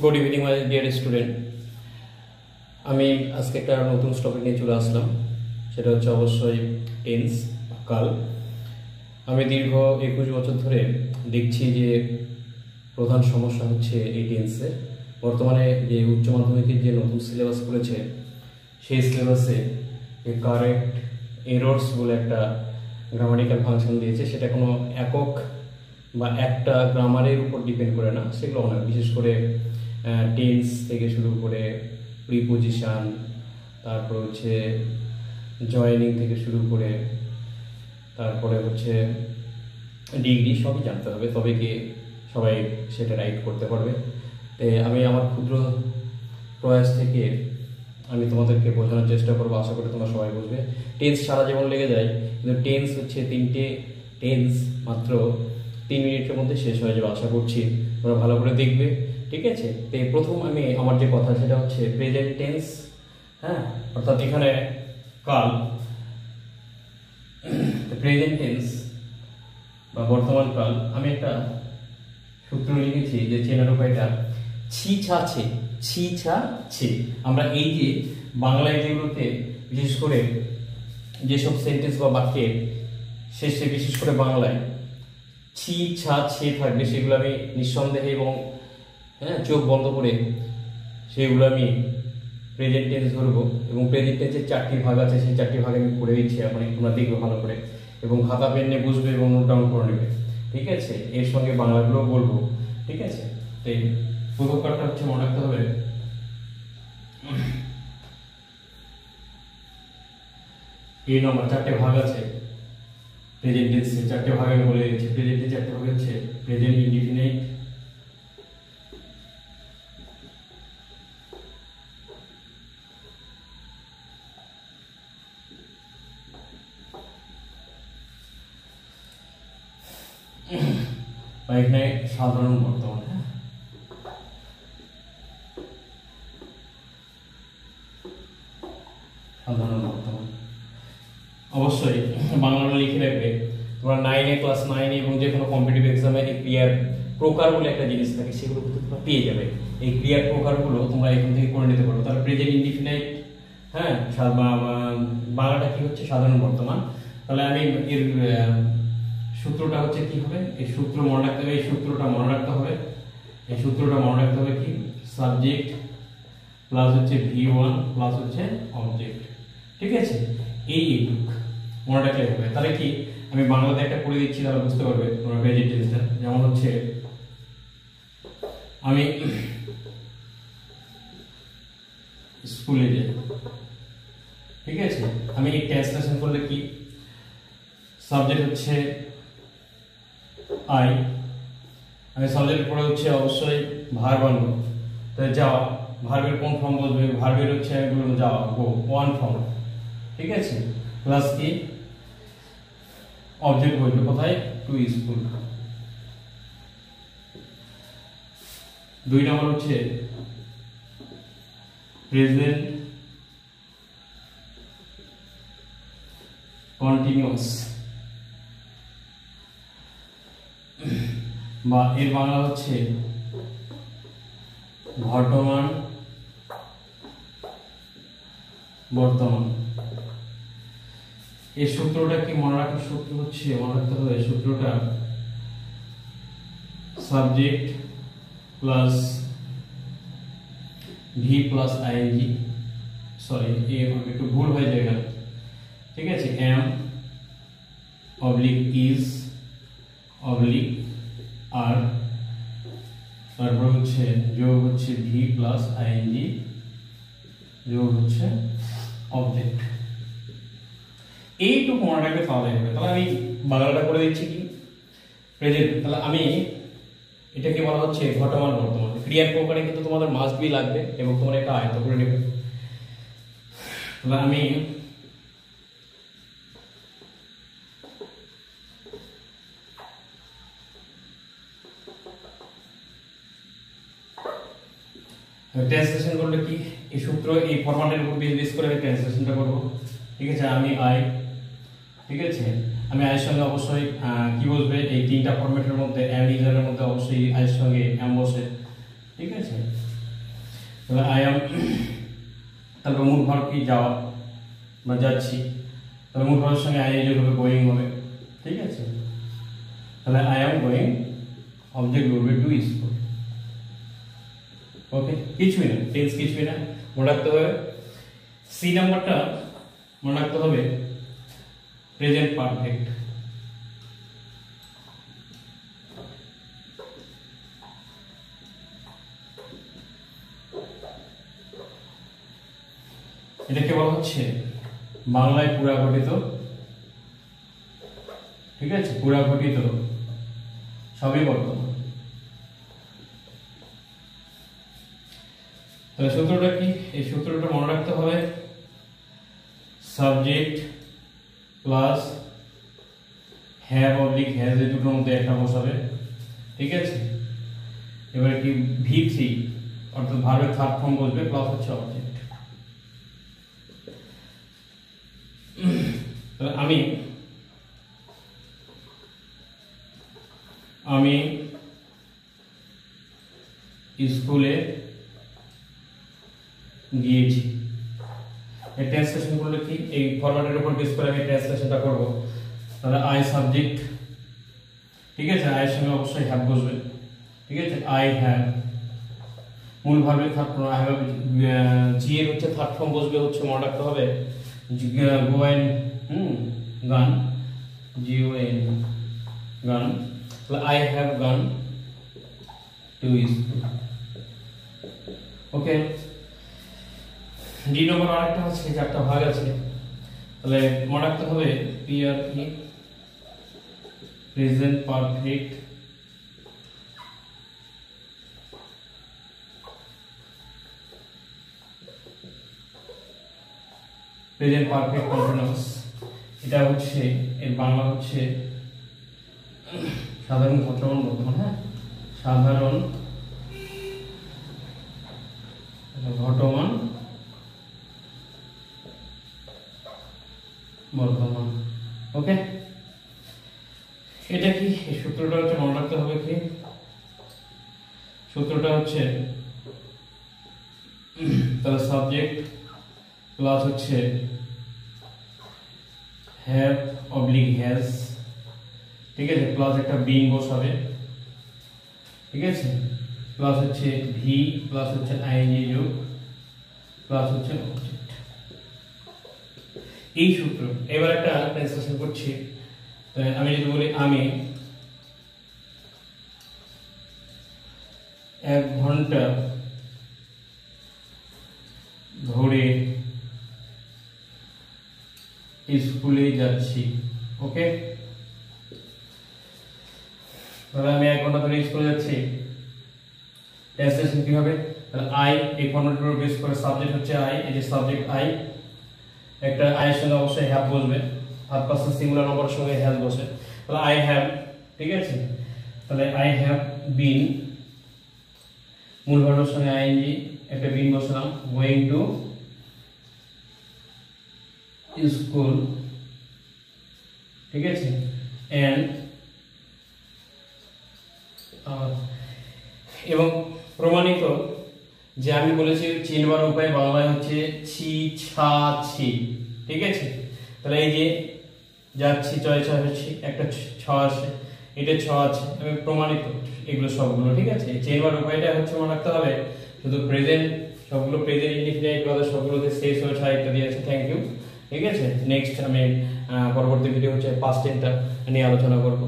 Good evening my dear student. আমি আজকে একটা নতুন টপিক নিয়ে চলে আসলাম, সেটা হচ্ছে অবশ্যই টেন্স, কাল। আমি দীর্ঘ 21 বছর ধরে দেখছি যে প্রধান সমস্যা হচ্ছে এই টেন্সের। বর্তমানে যে উচ্চ মাধ্যমিকের যে নতুন সিলেবাস করেছে, সেই সিলেবাসে কারেক্ট এরর্স বলে একটা গ্রামাটিক্যাল ফাংশন দিয়েছে। সেটা কোনো একক বা একটা গ্রামারের উপর ডিপেন্ড করে না, সেগুলো অনেক, বিশেষ করে টেন্স থেকে শুরু করে প্রিপোজিশন, তারপর হচ্ছে জয়েনিং থেকে শুরু করে তারপরে হচ্ছে ডিগ্রি, সবই জানতে হবে, তবে কি সবাই সেটা রাইট করতে পারবে। আমি আমার ক্ষুদ্র প্রয়াস থেকে আমি তোমাদেরকে বোঝানোর চেষ্টা করবো, আশা করি তোমরা সবাই বুঝবে। টেন্স সারা জীবন লেগে যায়, কিন্তু টেন্স হচ্ছে 3টে টেন্স মাত্র 3 মিনিটের মধ্যে শেষ হয়ে যাবে। আশা করছি তোমরা ভালো করে দেখবে, ঠিক আছে? তো প্রথম আমি আমার যে কথা সেটা হচ্ছে প্রেজেন্ট টেন্স, হ্যাঁ, অর্থাৎ এখানে কাল। প্রেজেন্ট টেন্স বা বর্তমান কাল, আমি একটা সূত্র লিখেছি যে চেনার উপায়টা ছি ছা ছে, ছি ছা ছে। আমরা এই যে বাংলায় যেগুলোতে বিশেষ করে যেসব সেন্টেন্স বা বাক্যের শেষে বিশেষ করে বাংলায় ছি ছা ছে থাকবে, সেগুলো আমি নিঃসন্দেহে এবং চোখ বন্ধ করে সেগুলো আমি প্রেজেন্ট টেন্স ধরবো। এবং প্রেজেন্ট টেন্সের 4টি ভাগ আছে, সেই 4টি ভাগ আমি করে দিচ্ছি এখন, তোমরা দেখবে ভালো করে এবং খাতা পেন নিয়ে বুঝবে এবং নোট ডাউন করে নেবে, ঠিক আছে? এর সঙ্গে বাংলাগুলো বলবো, ঠিক আছে? তো এই প্রথম কার্ডটা হচ্ছে মনে রাখতে হবে, এই নম্বর 4টে ভাগ আছে প্রেজেন্ট টেন্সে। 4টে ভাগ আমি বলে দিচ্ছি। প্রেজেন্টের 4টে ভাগ হচ্ছে প্রেজেন্ট ইনডিফিনিট, বা এখানে সাধারণ বর্তমান, হ্যাঁ, সাধারণ বর্তমান। অবশ্যই বাংলাটা লিখে রাখবে। তোমরা 9 ক্লাস 9 এবং যে কোনো কম্পিটিটিভ এক্সামে এই ক্রিয়ার প্রকার বলে একটা জিনিস থাকে, সেগুলো তোমরা পেয়ে যাবে। এই ক্রিয়ার প্রকারগুলো তোমরা এখান থেকে করে নিতে পারো। তাহলে প্রেজেন্ট ইনডিফিনাইট, হ্যাঁ, বাংলাটা কি হচ্ছে সাধারণ বর্তমান। তাহলে আমি এর সূত্রটা হচ্ছে কি হবে, এই সূত্র মনে রাখতে হবে, এই সূত্রটা মনে রাখতে হবে, এই সূত্রটা মনে রাখতে হবে কি, সাবজেক্ট প্লাস হচ্ছে V1 প্লাস হচ্ছে অবজেক্ট, ঠিক আছে? এইটুক মনে রাখলে হবে। তাহলে কি আমি বাংলাতে একটা করে দিচ্ছি, তাহলে বুঝতে পারবে তোমরা প্রেজেন্ট টেন্সটা। যেমন হচ্ছে আমি স্কুলে যাই, ঠিক আছে? আমি ট্রান্সলেশন করলে কি, সাবজেক্ট হচ্ছে আই, আমি সাবজেক্ট পরে হচ্ছে অবশ্যই ভার্ব আনবো। তাহলে যাওয়া, ভার্বের কোন ফর্ম বলবে? ভার্বের হচ্ছে আমি বলবো যাওয়া, গো, ওয়ান ফর্ম, ঠিক আছে? প্লাস কি অবজেক্ট বলবে কোথায়, টু স্কুল। 2 নম্বর হচ্ছে প্রেজেন্ট কন্টিনিউয়াস, বা এর বাংলা হচ্ছে বর্তমান বর্তমান। এই সূত্রটা কি মনে রাখার সূত্র হচ্ছে, মনে রাখতে হবে সূত্রটা subject plus V plus ING, sorry একটু ভুল হয়ে যায় এখানে, ঠিক আছে? Am oblique is oblique are, তারপর হচ্ছে যোগ হচ্ছে ভি প্লাস আইএনজি যোগ হচ্ছে অবজেক্ট। এইটুকু মনে রাখবে তাহলে হবে। তাহলে আমি বাংলাটা করে দিচ্ছি কি, প্রেজেন্ট। তাহলে আমি এটাকে বলা হচ্ছে ঘটমান বর্তমান। ক্রিয়ার প্রকারে কিন্তু তোমাদের মাস্ট বি লাগবে এবং তোমরা এটা আয়ত্ত করে নেবে। তাহলে আমি ট্রান্সলেশন করলে কি, এই সূত্র এই ফরম্যাটের উপর বেস করে আমি ট্রান্সলেশনটা করব, ঠিক আছে? আমি আই, ঠিক আছে? আমি আয়ের সঙ্গে অবশ্যই কি বসবে, এই 3টা ফরম্যাটের মধ্যে এম ইজারের মধ্যে অবশ্যই আয়ের সঙ্গে এম বসে, ঠিক আছে? তাহলে আই অ্যাম, তারপর মূল ভার্ব কি যাওয়া বা যাচ্ছি, তাহলে মূল ভার্বের সঙ্গে আই যোগ হবে, গোয়িং হবে, ঠিক আছে। তাহলে আই অ্যাম গোয়িং, অবজেক্ট বলবে টু স্কুল। ওকে, কিছুই না, টেন্স কিছুই না, মনে রাখতে হবে সি নাম্বারটা মনে রাখতে হবে প্রেজেন্ট পারফেক্ট। এটাকে বলা হচ্ছে বাংলায় পুরা ঘটিত, ঠিক আছে, পুরা ঘটিত সবই বর্তমান। তাহলে সূত্রটা কি? এই সূত্রটা মনে রাখতে হবে subject plus have oblique has, এই দুটোর মধ্যে একটা বসাবে, ঠিক আছে। এবারে কি V3 অর্থাৎ ভার্বের থার্ড ফর্ম বসবে, প্লাস হচ্ছে অবজেক্ট। তাহলে আমি স্কুলে গিয়েছি। এই ট্রান্সলেশন করলে কি এই ফরম্যাটের উপর বেস করে আমি ট্রান্সলেশনটা করব। তাহলে আই সাবজেক্ট, ঠিক আছে, আই এর সঙ্গে অবশ্যই হ্যাভ বসবে, ঠিক আছে। আই হ্যাভ মূল ভার্বের থার্ড ফর্ম, আই হ্যাভ জি এর হচ্ছে থার্ড ফর্ম বসবে হচ্ছে, মনে রাখতে হবে গো এন্ড গান, GON গান। তাহলে I have gone to school. Okay, D number আরেকটা আছে, চারটা ভাগ আছে, তাহলে মনে রাখতে হবে PRE present perfect, present perfect continuous. এটা হচ্ছে এর বাংলা হচ্ছে সাধারণ বর্তমান বর্তমান, হ্যাঁ, সাধারণ ঘটমান বর্তমান। ওকে, এটা কি এই সূত্রটা হচ্ছে মনে রাখতে হবে কি, সূত্রটা হচ্ছে তাহলে সাবজেক্ট প্লাস হচ্ছে হ্যাভ অবলিক হ্যাজ, ঠিক আছে, প্লাস একটা বিং বসাবে, ঠিক আছে, প্লাস হচ্ছে ভি, প্লাস হচ্ছে আইএনজি যোগ, প্লাস হচ্ছে অবজেক্ট। এই সূত্র এবার একটা ট্রান্সলেশন করছি। আমি যদি বলি আমি 1 ঘন্টা ধরে স্কুলে যাচ্ছি। ওকে, তাহলে আমি 1 ঘন্টা ধরে স্কুলে যাচ্ছি, ট্রান্সলেশন কি হবে? তাহলে আই এই ফর্মুলাটার উপর বেস করে সাবজেক্ট হচ্ছে আই, এই যে সাবজেক্ট আই, একটা আই এর সঙ্গে অবশ্যই হ্যাভ বসবে, থার্ড পারসন সিঙ্গুলার নাম্বারের সঙ্গে হ্যাজ বসে। তাহলে আই হ্যাভ, ঠিক আছে, তাহলে আই হ্যাভ বিন মূল ভার্বের সঙ্গে আইএনজি একটা বিন বসালাম, গোয়িং টু স্কুল, ঠিক আছে, এন্ড এবং প্রমাণিত যে আমি বলেছি চিনবার উপায় বাংলায় হচ্ছে ছি ছা ছি, ঠিক আছে। তাহলে এই যে যাচ্ছি চয় ছ হচ্ছে একটা ছ আছে, এটা ছ আছে, আমি প্রমাণিত এগুলো সবগুলো, ঠিক আছে। চিনবার উপায়টা হচ্ছে মনে রাখতে হবে শুধু প্রেজেন্ট, সবগুলো প্রেজেন্ট ইনডিফিনিট বাদে সবগুলোতে শেষ হয়ে ছা ইত্যাদি আছে। থ্যাংক ইউ, ঠিক আছে। নেক্সট আমি পরবর্তী ভিডিও হচ্ছে পাস্ট টেন্সটা নিয়ে আলোচনা করব।